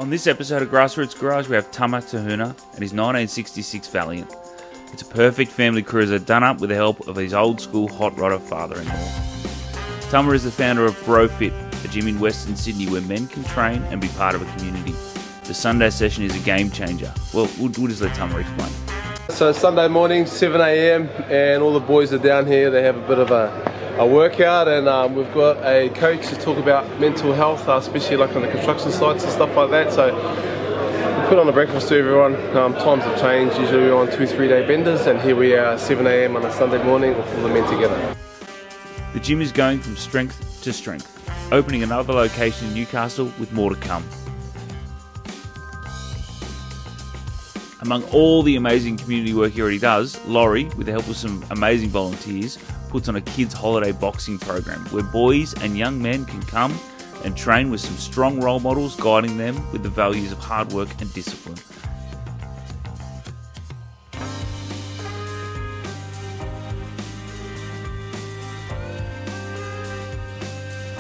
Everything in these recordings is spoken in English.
On this episode of Grassroots Garage, we have Tama TeHuna and his 1966 Valiant. It's a perfect family cruiser done up with the help of his old school hot rodder father-in-law. Tama is the founder of BroFIT, a gym in Western Sydney where men can train and be part of a community. The Sunday session is a game changer. Well, we'll just let Tama explain. So Sunday morning, 7 a.m, and all the boys are down here. They have a bit of a workout, and we've got a coach to talk about mental health, especially like on the construction sites and stuff like that. So we put on a breakfast to everyone. Times have changed. Usually we're on 2-3 day benders, and here we are 7 a.m. on a Sunday morning with all the men together. The gym is going from strength to strength, opening another location in Newcastle with more to come. Among all the amazing community work he already does, Lawry, with the help of some amazing volunteers, puts on a kids' holiday boxing program where boys and young men can come and train with some strong role models guiding them with the values of hard work and discipline.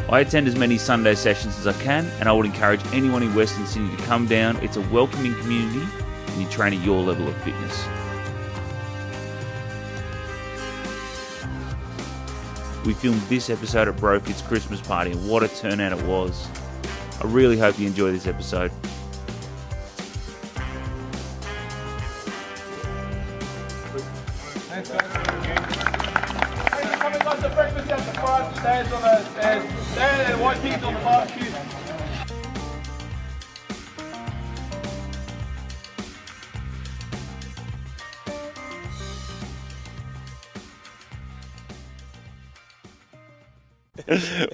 I attend as many Sunday sessions as I can, and I would encourage anyone in Western Sydney to come down. It's a welcoming community and you train at your level of fitness. We filmed this episode at BroFIT's Christmas party, and what a turnout it was. I really hope you enjoy this episode. Thanks, guys. Hey, coming on the breakfast at the front, stands on the stand, white pigs on the barbecue.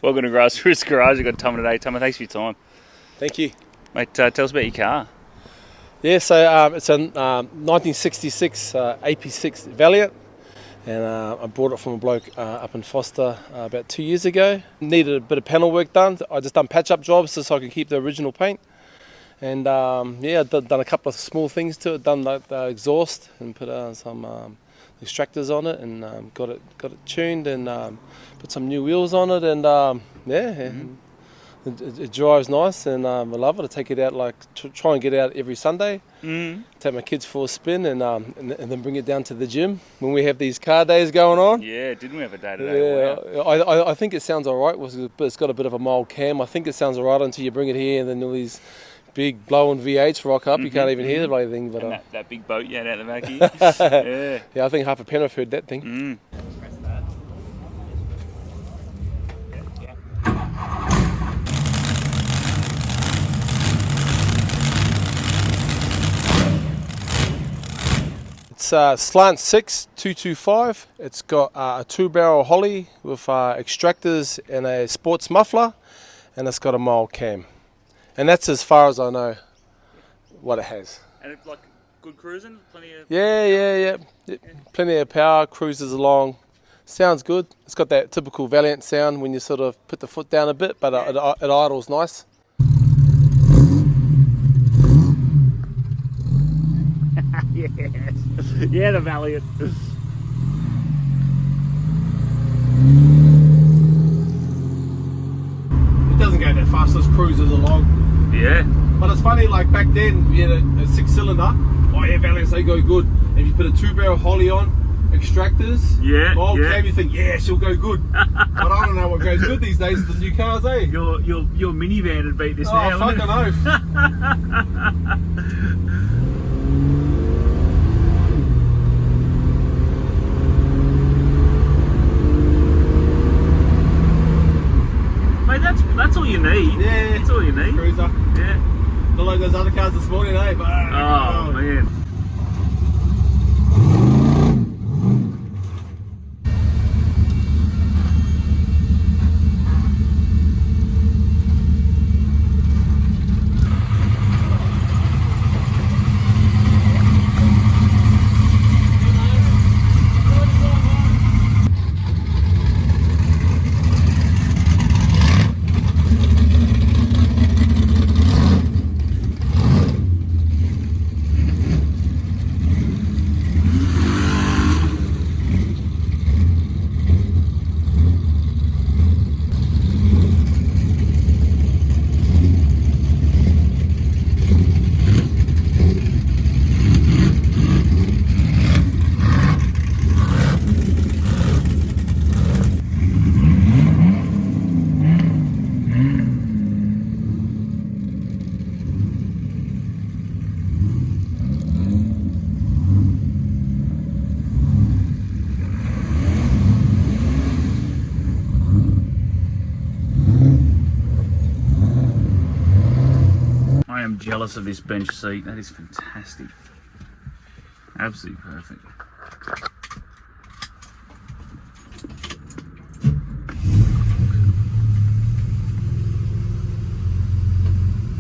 Welcome to Grassroots Garage. I've got Tama today. Tama, thanks for your time. Thank you. Mate, tell us about your car. Yeah, so it's a 1966 AP6 Valiant, and I bought it from a bloke up in Foster about 2 years ago. Needed a bit of panel work done. I just done patch-up jobs just so I could keep the original paint. And yeah, I've done a couple of small things to it. Done like the exhaust and put some extractors on it, and got it tuned, and put some new wheels on it, and yeah. It drives nice, and I love it. I take it out, try and get out every Sunday. Take my kids for a spin, and then bring it down to the gym when we have these car days going on. Yeah, didn't we have a day today? Yeah, wow. I think it sounds all right. But it's got a bit of a mild cam. I think it sounds all right until you bring it here, and then all these big blowing V8s rock up. You can't even hear the bloody thing. But and that big boat you had out the back here. Yeah, I think half of Penrith heard that thing. It's slant 6 225. It's got a 2-barrel Holly with extractors and a sports muffler, and it's got a mild cam. And that's as far as I know what it has. And it's like good cruising, plenty of... Yeah. Plenty of power, cruises along. Sounds good. It's got that typical Valiant sound when you sort of put the foot down a bit, but it idles nice. Yes. Yeah, the Valiant. It doesn't go that fast, this cruises along. Yeah. But it's funny, like back then, we had a 6-cylinder. Oh yeah, Valiants, they go good. And if you put a 2-barrel Holly on, extractors, cam, you think, yeah, she'll go good. But I don't know what goes good these days with the new cars, eh? Your minivan would beat this now, fucking oath. Mate, that's all you need. Yeah, that's all you need. Cruiser. Yeah. Not like those other cars this morning, eh? But, oh man. jealous of this bench seat. That is fantastic. Absolutely perfect.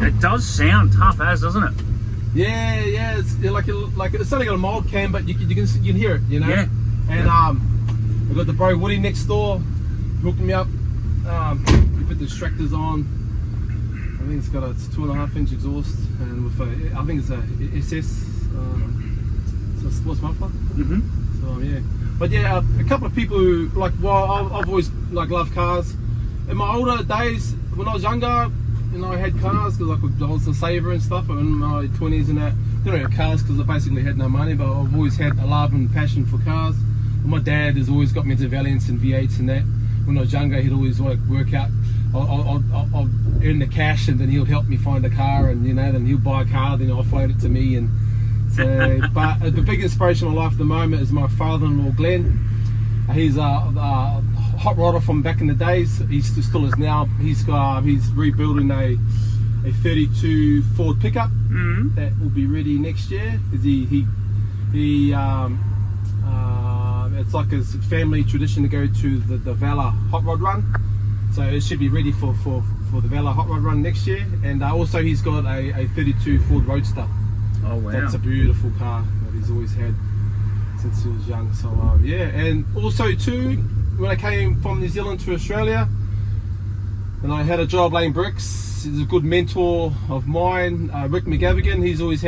It does sound tough as, doesn't it? Yeah. It's it's only got a mild cam, but you can hear it, you know. Yeah. And I got the bro Woody next door, hooked me up. We put the distractors on. I think it's got a 2.5 inch exhaust, and with I think it's a SS, so a sports muffler. So yeah. But yeah, a couple of people who I've always loved cars. In my older days, when I was younger, I had cars because I was a saver and stuff. But in my 20s and that, didn't have cars because I basically had no money. But I've always had a love and passion for cars. And my dad has always got me into Valiants and V8s and that. When I was younger, he'd always work out. I'll earn the cash, and then he'll help me find a car, and then he'll buy a car, then I'll float it to me. And so, but the big inspiration in my life at the moment is my father-in-law Glenn. He's a hot rodder from back in the days. He still is now. He's rebuilding a 32 Ford pickup that will be ready next year. It's like his family tradition to go to the Valor hot rod run, so it should be ready for the Valor hot rod run next year. And also he's got a 32 Ford Roadster. Oh wow! That's a beautiful car that he's always had since he was young. So yeah, and also too, when I came from New Zealand to Australia, and I had a job laying bricks. He's a good mentor of mine, Rick McGavigan. He's always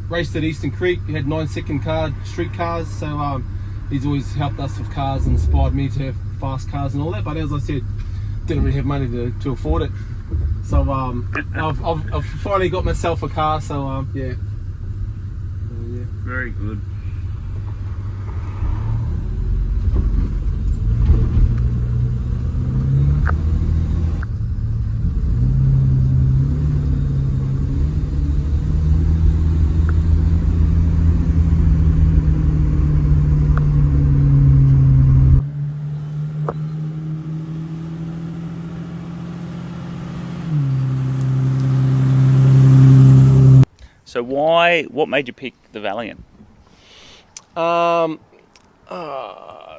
raced at Eastern Creek. He had 9-second street cars, so he's always helped us with cars and inspired me to have fast cars and all that. But as I said, didn't really have money to afford it. So I've finally got myself a car. So yeah. Very good. So what made you pick the Valiant?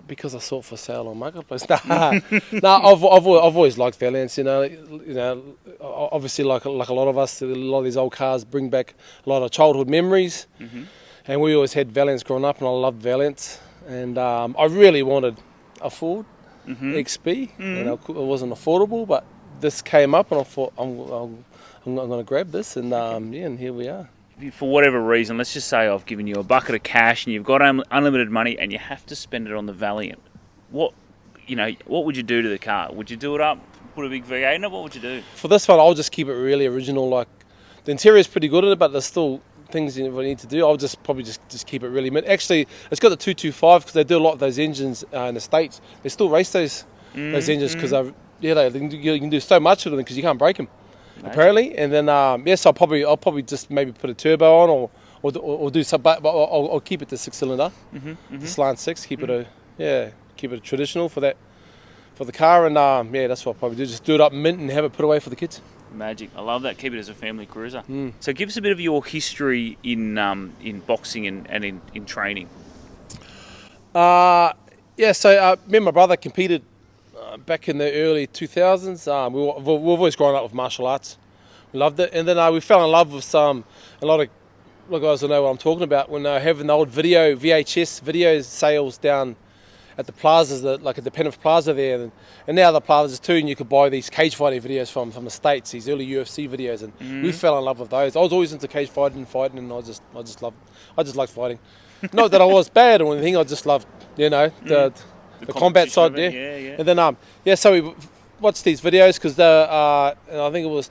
Because I saw it for sale on Marketplace. I've always liked Valiants. Obviously, like a lot of us, a lot of these old cars bring back a lot of childhood memories. And we always had Valiants growing up, and I loved Valiants. And I really wanted a Ford XB, and it wasn't affordable, but this came up, and I thought I'm going to grab this, and and here we are. For whatever reason, let's just say I've given you a bucket of cash and you've got unlimited money and you have to spend it on the Valiant. What would you do to the car? Would you do it up, put a big V8 in it? What would you do? For this one, I'll just keep it really original. Like, the interior is pretty good in it, but there's still things you need to do. I'll probably just keep it really mint. Actually, it's got the 225 because they do a lot of those engines in the States. They still race those engines because you can do so much with them because you can't break them. Apparently, and then yes, I'll probably just maybe put a turbo on or do some, but I'll keep it to 6-cylinder, the slant 6. Keep it traditional for the car, and that's what I'll probably do. Just do it up mint and have it put away for the kids. Magic, I love that. Keep it as a family cruiser. So give us a bit of your history in boxing and in training. So me and my brother competed. Back in the early 2000s, we've always grown up with martial arts. We loved it, and then we fell in love with a lot of guys who know what I'm talking about. When having the old VHS video sales down at the plazas, at the Penrith Plaza there, and now the plazas too, and you could buy these cage fighting videos from the States, these early UFC videos, and we fell in love with those. I was always into cage fighting, and I just liked fighting. Not that I was bad or anything, I just loved the combat side, yeah. And then so we watched these videos because I think it was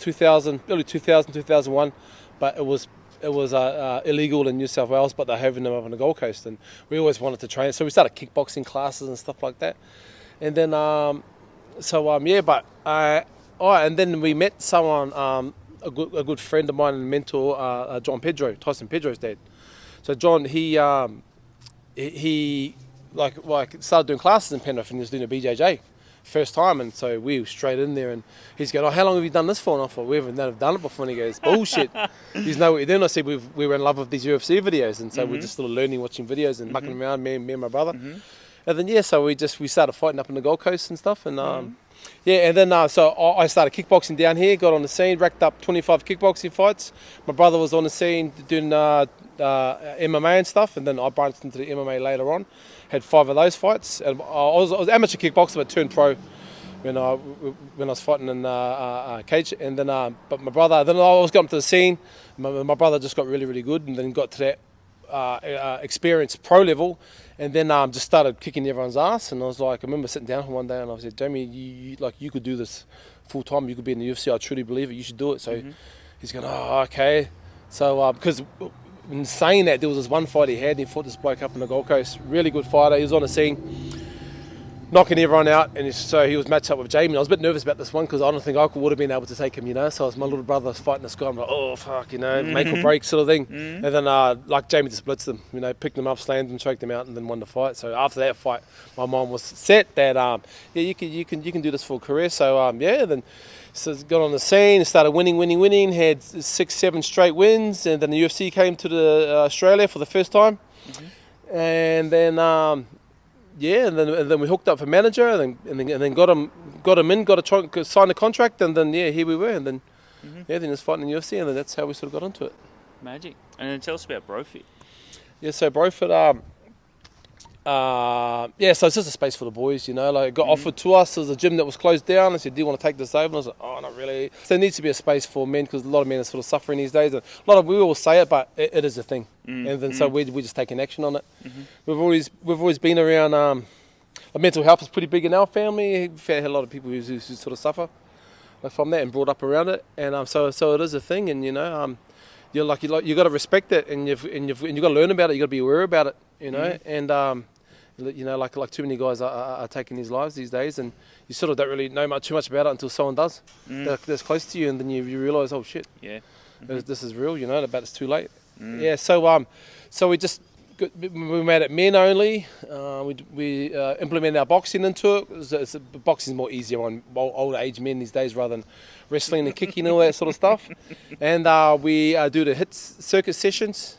early 2001, but it was illegal in New South Wales, but they're having them up on the Gold Coast, and we always wanted to train, so we started kickboxing classes and stuff like that. And then and then we met someone, a good friend of mine and mentor, Tyson Pedro's dad. So John, he started doing classes in Penrith, and he was doing a BJJ. first time, and so we were straight in there, and he's going, "Oh, how long have you done this for?" And I thought, "We haven't done it before." And he goes, "Bullshit." He's know what you're doing. I said, we were in love with these UFC videos, and so we're just sort of learning, watching videos and mucking around, me and my brother. And then so we started fighting up in the Gold Coast and stuff, and and then so I started kickboxing down here, got on the scene, racked up 25 kickboxing fights. My brother was on the scene doing MMA and stuff, and then I branched into the MMA later on. Had 5 of those fights, and I was amateur kickboxer but turned pro when I was fighting in cage. And then but my brother, then I was got to the scene. My brother just got really, really good, and then got to that experience pro level, and then just started kicking everyone's ass. And I was like, I remember sitting down one day and I said, "Jamie, you could do this full time. You could be in the UFC. I truly believe it. You should do it." So he's going, "Oh, okay." So because in saying that, there was this one fight he had, and he fought this bloke up in the Gold Coast, really good fighter. He was on the scene, knocking everyone out, and so he was matched up with Jamie. I was a bit nervous about this one because I don't think I would have been able to take him, So as my little brother was fighting this guy, I'm like, "Oh fuck," make or break sort of thing. And then like Jamie just blitzed him, picked him up, slammed him, choked him out, and then won the fight. So after that fight, my mind was set that you can do this for a career. So then. So got on the scene, started winning, had 6, 7 straight wins, and then the UFC came to Australia for the first time, and then and then we hooked up for manager, and then got him in, got to sign a contract, and then here we were, and then then just fighting in the UFC, and then that's how we sort of got into it. Magic. And then tell us about BroFIT. So BroFIT, so it's just a space for the boys, Like it got offered to us. There was a gym that was closed down. I said, "Do you want to take this over?" And I was like, "Oh, not really." So there needs to be a space for men because a lot of men are sort of suffering these days. And we all say it, but it is a thing. And then so we're just taking action on it. We've always been around. Mental health is pretty big in our family. We've had a lot of people who sort of suffer from that and brought up around it. And so it is a thing. And you got to respect it, and you've got to learn about it. You got to be aware about it. And like too many guys are taking these lives these days, and you sort of don't really know too much about it until someone does that's close to you, and then you realise, oh shit, this is real, but it's too late. So we made it men only. We implemented our boxing into it. Boxing is more easier on older age men these days rather than wrestling and kicking and all that sort of stuff. And we do the HIT circuit sessions.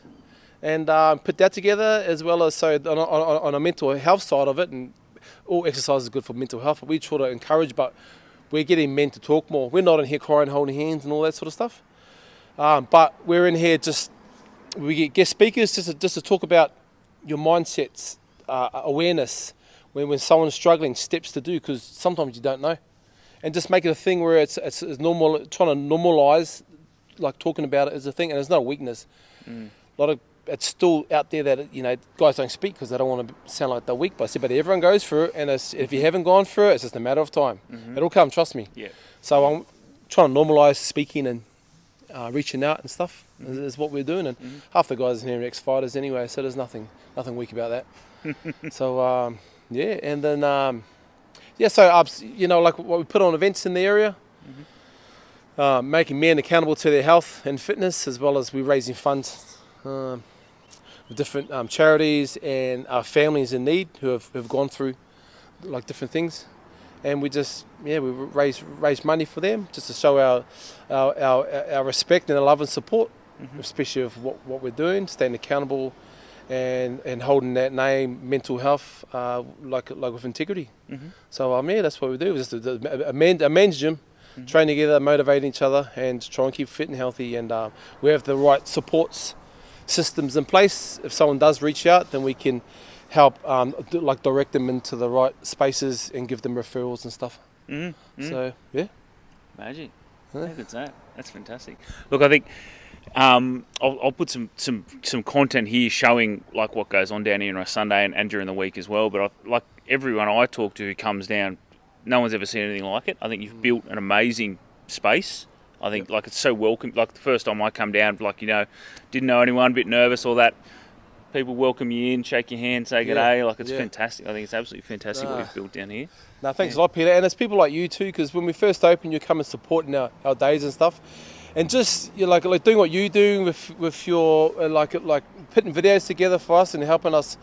And put that together, as well as on a mental health side of it, and all exercise is good for mental health, but we try to encourage, but we're getting men to talk more. We're not in here crying, holding hands and all that sort of stuff. But we're in here we get guest speakers just to talk about your mindsets, awareness, when someone's struggling, steps to do, because sometimes you don't know. And just make it a thing where it's normal, trying to normalise, like talking about it as a thing, and it's not a weakness. It's still out there that guys don't speak because they don't want to sound like they're weak. But I said, but everyone goes through it, and if you haven't gone through it, it's just a matter of time. It'll come, trust me. Yeah. So I'm trying to normalise speaking and reaching out and stuff. Is what we're doing, and half the guys in here are ex-fighters anyway, so there's nothing weak about that. So and then like what we put on events in the area. Making men accountable to their health and fitness, as well as we're raising funds with different charities and families in need who have gone through like different things, and we just we raise money for them just to show our respect and our love and support, especially of what we're doing, staying accountable and holding that name, mental health, like with integrity. So that's what we do. It's just a men's gym. Train together, motivate each other, and try and keep fit and healthy. And we have the right supports systems in place. If someone does reach out, then we can help direct them into the right spaces and give them referrals and stuff. So magic. How good's that? That's fantastic. Look, I think I'll put some content here showing like what goes on down here on a Sunday and during the week as well. But like everyone I talk to who comes down, no one's ever seen anything like it. I think you've built an amazing space. I think like it's so welcome. Like the first time I come down, didn't know anyone, a bit nervous, all that. People welcome you in, shake your hand, say good day. Like it's fantastic. I think it's absolutely fantastic what you've built down here. No, thanks a lot, Peter. And it's people like you too, because when we first opened, you come and support in our days and stuff. and just like doing what you do with your like putting videos together for us and helping us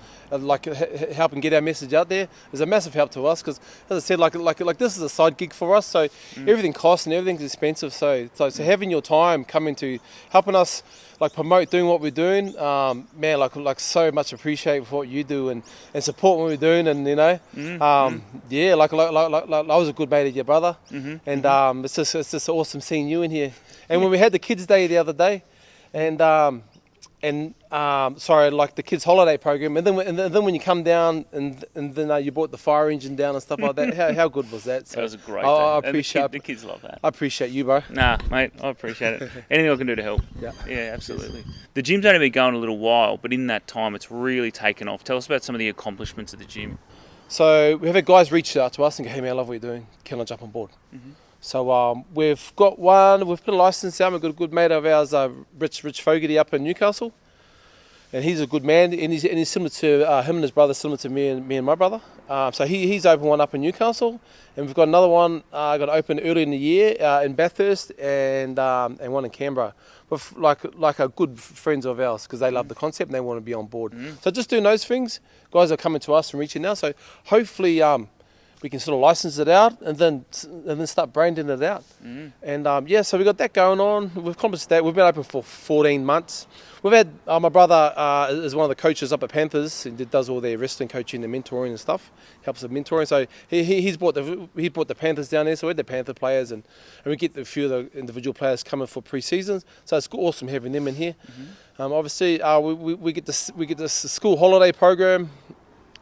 helping get our message out there is a massive help to us, because as I said, like this is a side gig for us, so everything costs and everything's expensive, so having your time coming to helping us like promote doing what we're doing, man, like so much appreciate what you do and support what we're doing, and yeah, like I was a good mate of your brother, and it's just awesome seeing you in here. And when we had the kids' day the other day, and sorry, like the kids' holiday program, and then when you come down and then you brought the fire engine down and stuff like that, how good was that? So that was a great day. I appreciate the kids love that. I appreciate you, bro. Nah, mate, I appreciate it. Anything I can do to help. Yeah, absolutely. The gym's only been going a little while, but in that time, it's really taken off. Tell us about some of the accomplishments of the gym. So we have had guys reach out to us and go, "Hey man, I love what you're doing. Can I jump on board?" So we've got one. We've put a license out. We've got a good mate of ours, Rich Fogarty, up in Newcastle, and he's a good man. And he's similar to him and his brother, similar to me and my brother. So he's opened one up in Newcastle, and we've got another one got to open early in the year in Bathurst, and one in Canberra, with like a good friends of ours, because they love the concept and they want to be on board. So just doing those things, guys are coming to us and reaching out. So hopefully we can sort of license it out and then start branding it out. And yeah, so we got that going on. We've accomplished that. We've been open for 14 months. We've had my brother is one of the coaches up at Panthers, and does all their wrestling coaching and mentoring and stuff. Helps with mentoring. So he brought the Panthers down there. So we had the Panther players, and we get a few of the individual players coming for pre-seasons. So it's awesome having them in here. Obviously, we get this school holiday program.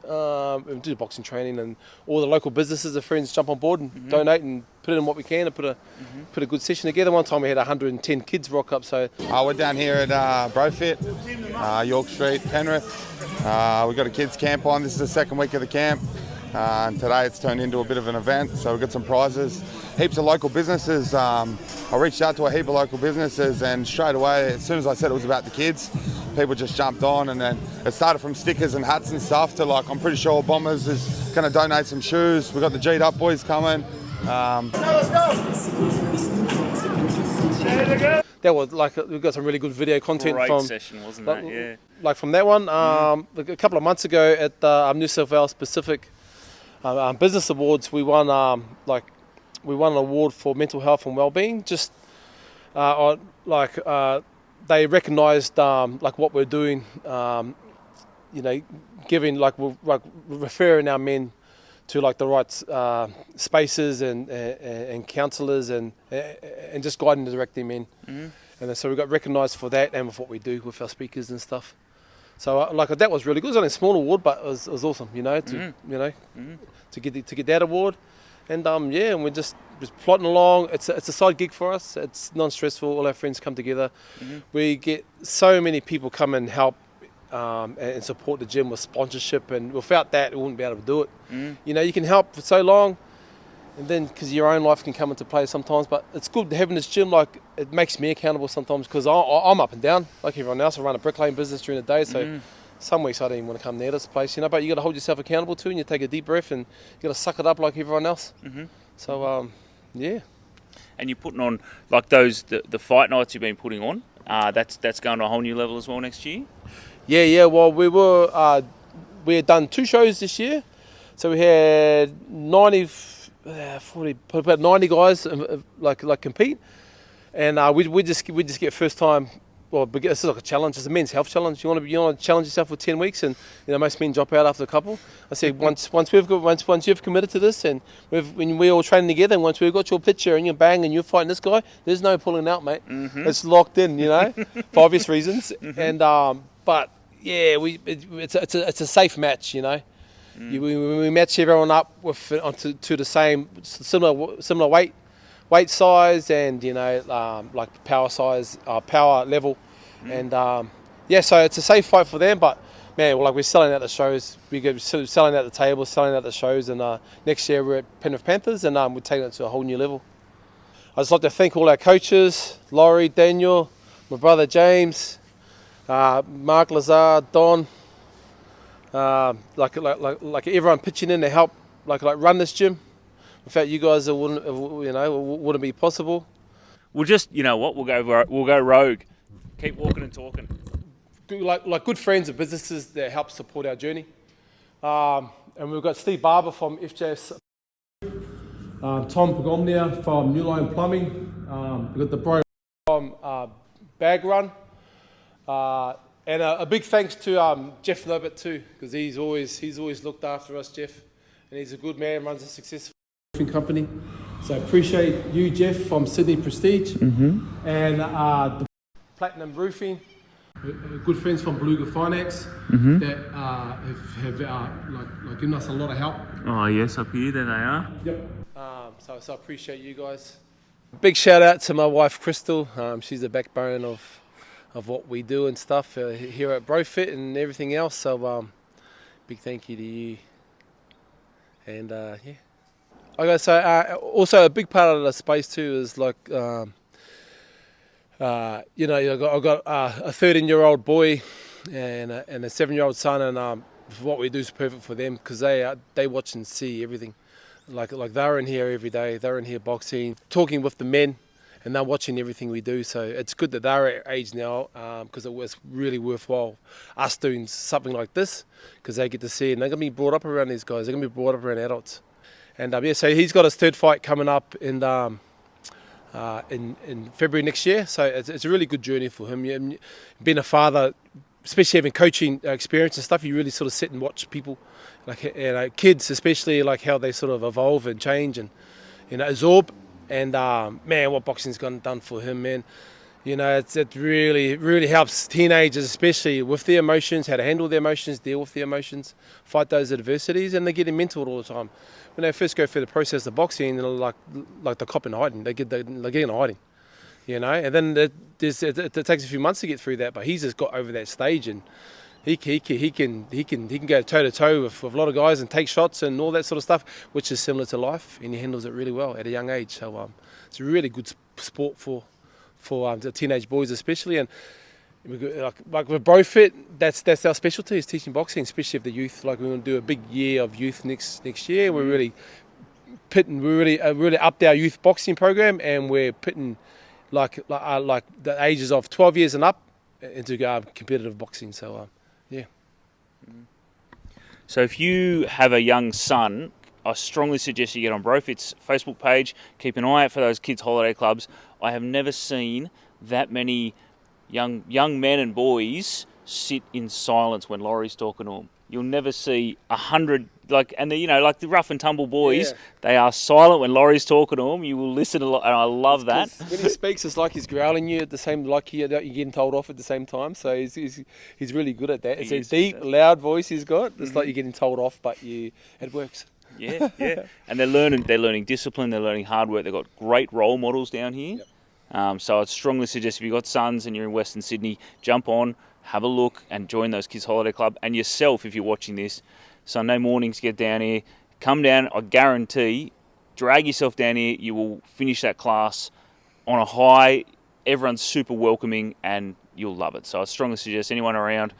We do boxing training, and all the local businesses and friends jump on board and donate and put in what we can and put a good session together. One time we had 110 kids rock up. So we're down here at BroFIT, York Street, Penrith. We've got a kids camp on. This is the second week of the camp, and today it's turned into a bit of an event. So we've got some prizes, heaps of local businesses. I reached out to a heap of local businesses, and straight away, as soon as I said it was about the kids, people just jumped on, and then it started from stickers and hats and stuff to, like, I'm pretty sure Bombers is going to donate some shoes. We've got the G'd Up boys coming. Let's go. That was like, we've got some really good video content. Great session, wasn't that? Yeah. Like from that one, a couple of months ago at the New South Wales Pacific Business Awards, we won an award for mental health and wellbeing. Just they recognised like what we're doing, giving like referring our men to like the right spaces and counsellors and just guiding and directing them in. And so we got recognised for that and with what we do with our speakers and stuff. So that was really good. It was only a small award, but it was awesome, to get that award. And and we're just plodding along. It's a side gig for us. It's non-stressful. All our friends come together. We get so many people come and help and support the gym with sponsorship, and without that, we wouldn't be able to do it. You can help for so long, and then because your own life can come into play sometimes. But it's good having this gym. Like, it makes me accountable sometimes, because I'm up and down like everyone else. I run a bricklaying business during the day, so some weeks I don't even want to come near this place, but you got to hold yourself accountable too, and you take a deep breath and you got to suck it up like everyone else. So yeah. And you're putting on like the fight nights you've been putting on. That's going to a whole new level as well next year. Yeah. Well, we had done 2 shows this year, so we had about 90 guys like compete, and we just get first time. Well, this is like a challenge. It's a men's health challenge. You want to challenge yourself for 10 weeks, and most men drop out after a couple. I said once you've committed to this, and when we're all training together, and once we've got your picture and you're bang and you're fighting this guy, there's no pulling out, mate. It's locked in, for obvious reasons. And but yeah, it's a safe match, We match everyone up to the same similar weight size and like power size, power level, and so it's a safe fight for them. But man, we're selling out the shows. We're selling out the tables, selling out the shows, and next year we're at Penrith Panthers, and we're taking it to a whole new level. I'd just like to thank all our coaches, Lawry, Daniel, my brother James, Mark Lazar, Don, like everyone pitching in to help like run this gym. Without you guys, it wouldn't be possible. We'll just, you know what? We'll go rogue. Keep walking and talking. Like good friends and businesses that help support our journey. And we've got Steve Barber from FJS, Tom Pagomnia from New Line Plumbing, we've got the bro from Bag Run, and a big thanks to Jeff Lobert too, because he's always looked after us, Jeff, and he's a good man, runs a successful company. So I appreciate you, Jeff, from Sydney Prestige, and the Platinum Roofing. Good friends from Beluga Finance that have given us a lot of help. Oh yes, up here, there they are. Yep. So I appreciate you guys. Big shout out to my wife Crystal. She's the backbone of what we do and stuff here at BroFIT and everything else. So big thank you to you. And yeah. Okay, so also a big part of the space too is like. I've got a 13-year-old boy and a 7-year-old son, and what we do is perfect for them because they watch and see everything. Like they're in here every day. They're in here boxing, talking with the men, and they're watching everything we do. So it's good that they're at age now because it was really worthwhile us doing something like this because they get to see it. And they're going to be brought up around these guys. They're going to be brought up around adults. And so he's got his third fight coming up in February next year, so it's a really good journey for him. Being a father, especially having coaching experience and stuff, you really sort of sit and watch people, like kids, especially like how they sort of evolve and change and absorb. And man, what boxing's done for him, man. It really helps teenagers, especially with their emotions, how to handle their emotions, deal with their emotions, fight those adversities, and they're getting mentored all the time. When they first go through the process of boxing, they're like the cop in hiding. They get in hiding, and then it takes a few months to get through that. But he's just got over that stage, and he can go toe to toe with a lot of guys and take shots and all that sort of stuff, which is similar to life, and he handles it really well at a young age. So it's a really good sport for the teenage boys especially. And like with BroFIT, that's our specialty, is teaching boxing, especially of the youth. Like we're going to do a big year of youth next year. We're really upped our youth boxing program, and we're putting like the ages of 12 years and up into competitive boxing. So yeah. So if you have a young son, I strongly suggest you get on BroFIT's Facebook page. Keep an eye out for those kids' holiday clubs. I have never seen that many young men and boys sit in silence when Lawry's talking to them. You'll never see 100 like the rough and tumble boys. Yeah. They are silent when Lawry's talking to them. You will listen a lot, and I love that. When he speaks, it's like he's growling you at the same, like you're getting told off at the same time. So he's really good at that. It's a deep, loud voice he's got. It's like you're getting told off, but it works. Yeah. And they're learning discipline. They're learning hard work. They've got great role models down here. Yep. So I'd strongly suggest if you've got sons and you're in Western Sydney, jump on, have a look and join those kids' holiday club. And yourself, if you're watching this, Sunday mornings, get down here, come down. I guarantee, drag yourself down here. You will finish that class on a high. Everyone's super welcoming and you'll love it. So I strongly suggest anyone around,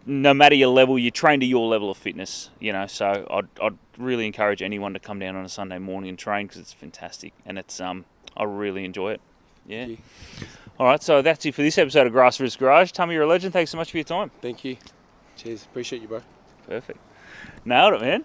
no matter your level, you train to your level of fitness, So I'd really encourage anyone to come down on a Sunday morning and train because it's fantastic and it's I really enjoy it. Yeah. All right, so that's it for this episode of Grassroots Garage. Tama, you're a legend. Thanks so much for your time. Thank you. Cheers. Appreciate you, bro. Perfect. Nailed it, man.